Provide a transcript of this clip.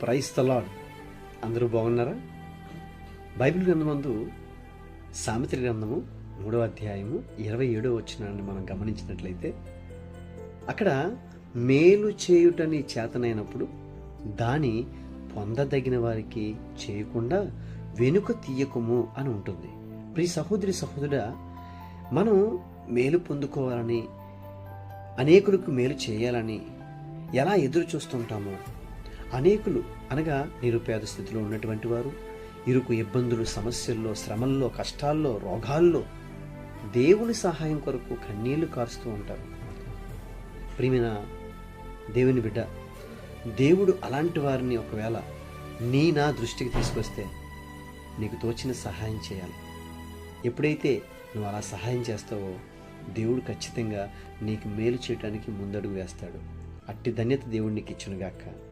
Praise the lord. అందరూ బాగున్నారా? Bible గ్రంథమందు సామెతల గ్రంథము 3వ అధ్యాయము 27వ వచనాన్ని మనం గమనించినట్లయితే, అక్కడ మేలు చేయుట నీ చేతనైనప్పుడు దాని పొందదగిన వారికి చేయకుండా వెనుక తీయకుము అని ఉంటుంది. ప్రియ సహోదరి సహోదరుడా, మనం మేలు పొందుకోవాలని, అనేకులకు మేలు చేయాలని ఎలా ఎదురు చూస్తుంటామో, అనేకులు అనగా నిరుపేద స్థితిలో ఉన్నటువంటి వారు, ఇరుకు ఇబ్బందులు, సమస్యల్లో, శ్రమల్లో, కష్టాల్లో, రోగాల్లో దేవుని సహాయం కొరకు కన్నీళ్లు కారుస్తూ ఉంటారు. ప్రియమైన దేవుని బిడ్డ, దేవుడు అలాంటి వారిని ఒకవేళ నా దృష్టికి తీసుకొస్తే నీకు తోచిన సహాయం చేయాలి. ఎప్పుడైతే నువ్వు అలా సహాయం చేస్తావో దేవుడు ఖచ్చితంగా నీకు మేలు చేయడానికి ముందడుగు వేస్తాడు. అట్టి ధన్యత దేవుడు నీకు ఇచ్చునుగాక.